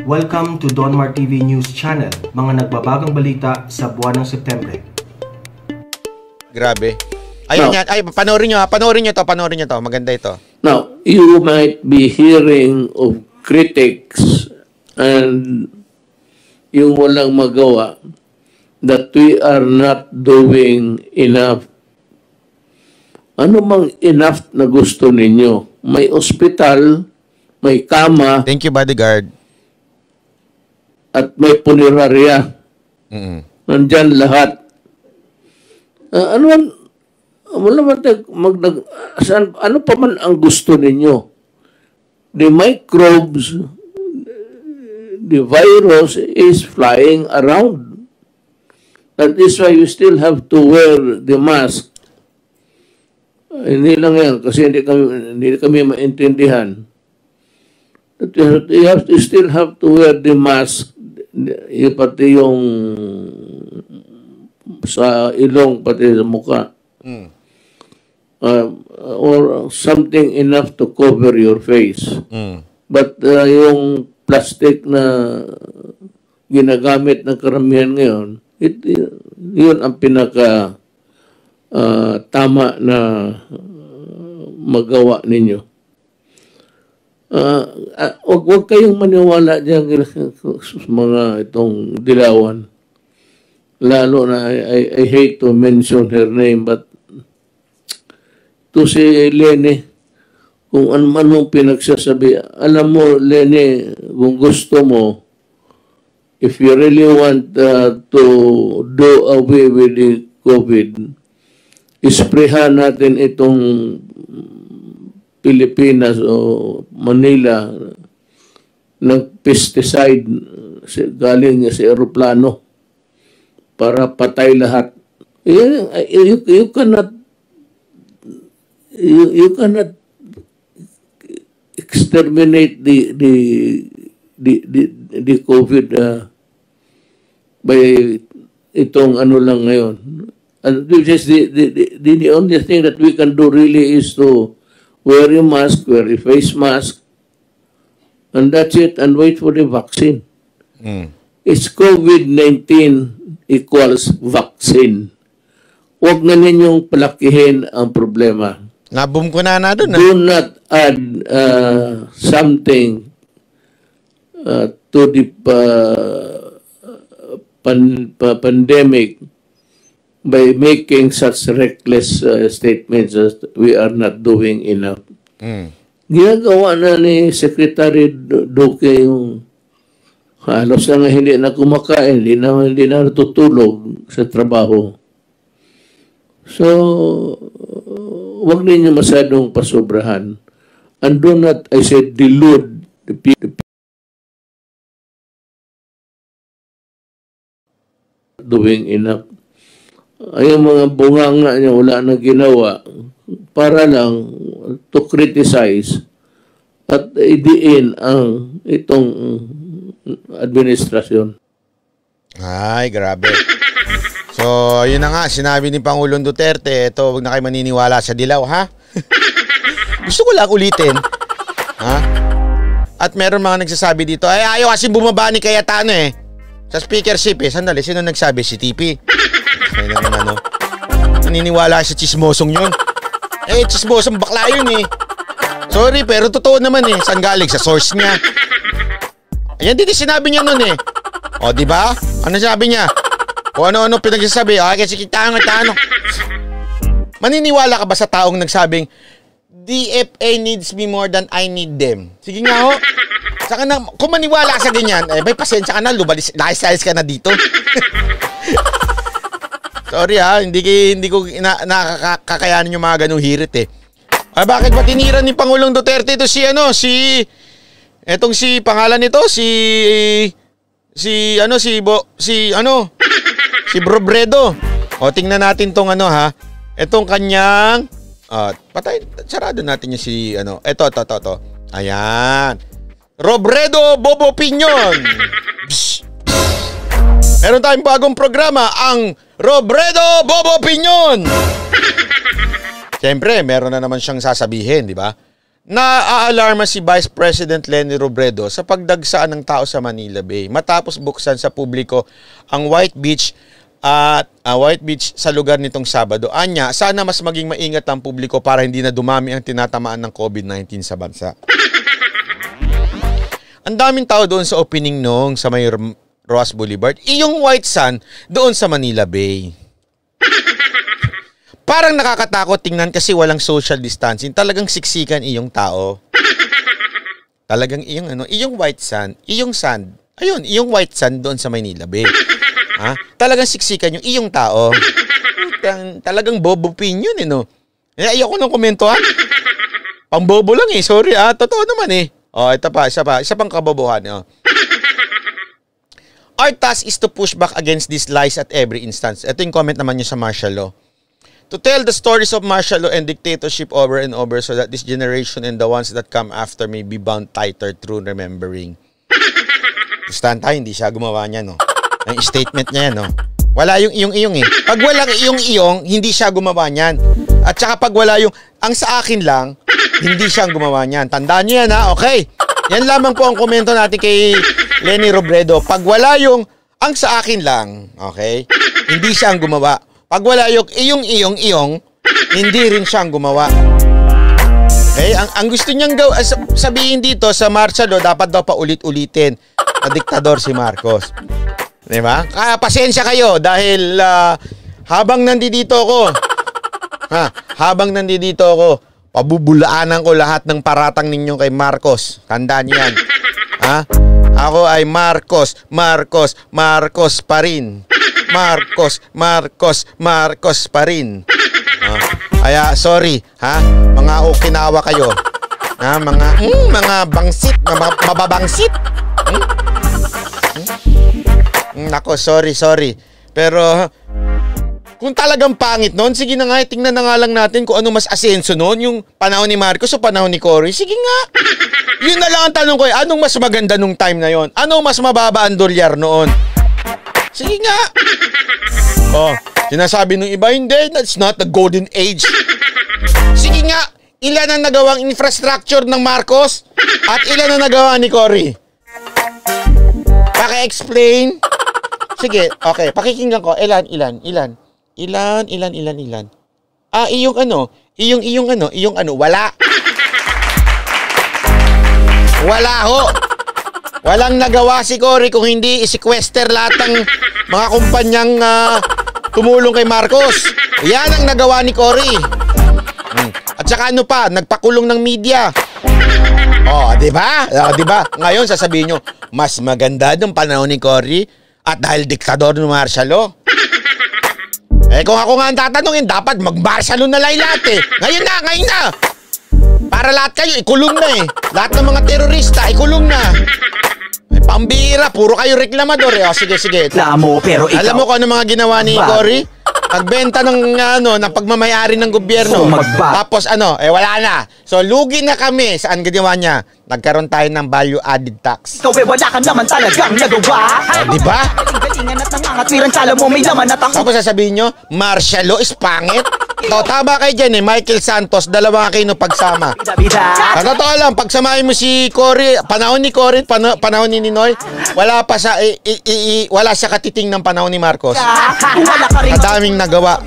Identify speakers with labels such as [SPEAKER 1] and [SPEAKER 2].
[SPEAKER 1] Welcome to Donmar TV News Channel, mga nagbabagang balita sa buwan ng Setyembre.
[SPEAKER 2] Grabe. Ayun yan. Ay, panoorin nyo to. Maganda ito.
[SPEAKER 3] Now, you might be hearing of critics and yung walang magawa that we are not doing enough. Ano mang enough na gusto ninyo? May ospital, may kama,
[SPEAKER 2] thank you, bodyguard.
[SPEAKER 3] At may punerarya. Nandyan lahat. Ano pa man ang gusto ninyo? The microbes, the virus is flying around. That is why you still have to wear the mask. Hindi lang yan, kasi hindi kami maintindihan. You still have to wear the mask, pati yung sa ilong, pati sa mukha. Or something enough to cover your face. But yung plastic na ginagamit ng karamihan ngayon, yun ang pinaka tama na magawa ninyo. Huwag kayong maniwala dyan mga itong dilawan. Lalo na, I hate to mention her name, but to si Lene, kung ano man mong pinagsasabi, alam mo, Lene, kung gusto mo, if you really want to do away with the COVID, isprehan natin itong Pilipinas o Manila ng pesticide galing sa aeroplano para patay lahat. You cannot exterminate the COVID by itong ano lang ngayon. And just the only thing that we can do really is to wear a mask, wear a face mask, and that's it, and wait for the vaccine. It's COVID-19 equals vaccine. Huwag na ninyong palakihin ang problema.
[SPEAKER 2] Nabum ko na doon.
[SPEAKER 3] Do not add something to the pandemic by making such reckless statements as we are not doing enough. Ginagawa na ni Secretary Duque yung halos na hindi na kumakain, hindi na natutulog sa trabaho. So, wag ninyo masyadong pasobrahan. And do not, I said, delude the people doing enough. Ay, yung mga bunganga niya wala na ginawa para lang to criticize at idiin ang itong administrasyon.
[SPEAKER 2] Ay, grabe. So, yun na nga, sinabi ni Pangulong Duterte, ito, huwag na kayo maniniwala sa dilaw, ha? Gusto ko lang ulitin. Ha? At meron mga nagsasabi dito, ay, ayaw kasi bumaba ni Cayetano eh. Sa speakership eh. Sandali, sino nagsabi? Si TP. Ay naman ano. Naniniwala sa chismosong yun. Eh, chismosong bakla yun eh. Sorry, pero totoo naman eh. Saan galing? Sa source niya. Ayan din sinabi niya nun eh. O, diba? Ano sabi niya? O ano-ano pinagsasabi. Ay, kasi kita ano. Maniniwala ka ba sa taong nagsabing, DFA needs me more than I need them? Sige nga ho. Saka na, kung maniwala ka sa ganyan, eh, may pasensya ka na, nakisize ka na dito. Sorry ha, hindi ko nakakayanin yung mga ganung hirit eh. Ay, bakit ba tinira ni Pangulong Duterte ito si pangalan nito, si Robredo. O, tingnan natin tong itong kanyang, sarado natin yung ito. Ayan. Robredo Bobo Piñon. Meron tayong bagong programa, ang Robredo Bobo Piñon. Siyempre, meron na naman siyang sasabihin, di ba? Naaalarma si Vice President Leni Robredo sa pagdagsaan ng tao sa Manila Bay matapos buksan sa publiko ang White Beach sa lugar nitong Sabado. Anya, sana mas maging maingat ang publiko para hindi na dumami ang tinatamaan ng COVID-19 sa bansa. Ang daming tao doon sa opening nung sa may Roas Boulevard. Iyong White Sand doon sa Manila Bay. Parang nakakatakot tingnan kasi walang social distancing. Talagang siksikan iyong tao. Talagang iyong white sand, iyong sand. Ayun, iyong white sand doon sa Manila Bay. Ha? Talagang siksikan yung iyong tao. Talagang bobo opinion no. Ayoko nang komentuhan. Pambobo lang sorry totoo naman ito pa, isa pang kabobohan Our task is to push back against these lies at every instance. Ito yung comment naman niyo sa martial law. To tell the stories of martial law and dictatorship over and over so that this generation and the ones that come after may be bound tighter through remembering. Stand tayo, hindi siya gumawa niya, no? Ang statement niya yan, no? Wala yung iyong Pag walang iyong, hindi siya gumawa niyan. At saka pag wala yung, ang sa akin lang, hindi siya gumawa niyan. Tandaan niyo yan, ha? Okay. Yan lamang po ang komento natin kay Leni Robredo. Pag wala yung, ang sa akin lang, okay? Hindi siya ang gumawa. Pag wala yung iyong, hindi rin siyang gumawa. Okay? Ang gusto niyang sabihin dito sa martial law, dapat daw pa ulit-ulitin na diktador si Marcos. Diba? Kaya pasensya kayo dahil habang nandito ako, pabubulaanan ko lahat ng paratang ninyo kay Marcos. Tandaan niyo yan. Ako ay Marcos pa rin. Marcos pa rin. Kaya sorry, mga Okinawa kayo. Mga bangsit, mababangsit. Nako, sorry. Pero kung talagang pangit noon, sige na nga, tingnan na nga lang natin kung ano mas asenso noon, yung panahon ni Marcos o panahon ni Cory. Sige nga. Yun na lang ang tanong ko, anong mas maganda nung time na yon? Anong mas mababa ang dolyar noon? Sige nga. Sinasabi ng iba, hindi, that's not the golden age. Sige nga, ilan ang nagawang infrastructure ng Marcos at ilan ang nagawa ni Cory? Paki-explain. Sige, okay, pakikinggan ko. Ilan? Wala ho. Walang nagawa si Cory kung hindi i-sequester lahat ng mga kumpanyang tumulong kay Marcos. Yan ang nagawa ni Cory. At saka nagpakulong ng media. Di ba? Ngayon sasabihin nyo, mas maganda ng panahon ni Cory at dahil diktador ng martial law. Kung ako nga ang tatanungin, dapat mag-martial law na lahat Ngayon na. Para lahat kayo, ikulong na Lahat ng mga terorista, ikulong na. Pambira, puro kayo reklamador sige.
[SPEAKER 1] Pero ikaw,
[SPEAKER 2] alam mo kung ano mga ginawa ni Cory? Pagbenta ng pagmamayari ng gobyerno. Tapos wala na. So lugi na kami. Saan ginawa niya? Nagkaroon tayo ng value added tax.
[SPEAKER 4] Ikaw wala ka naman talagang nagawa.
[SPEAKER 2] Di ba?
[SPEAKER 4] Galingan at nangangatwiran sala mo may laman at ako.
[SPEAKER 2] Tapos sasabihin nyo, martial law is pangit. Tama kayo dyan Michael Santos, dalawa kayo pagsama. Sa totoo lang, pagsamahin mo si Cory, panahon ni Cory, panahon ni Ninoy, wala sa katiting ng panahon ni Marcos. Ang daming nagawa.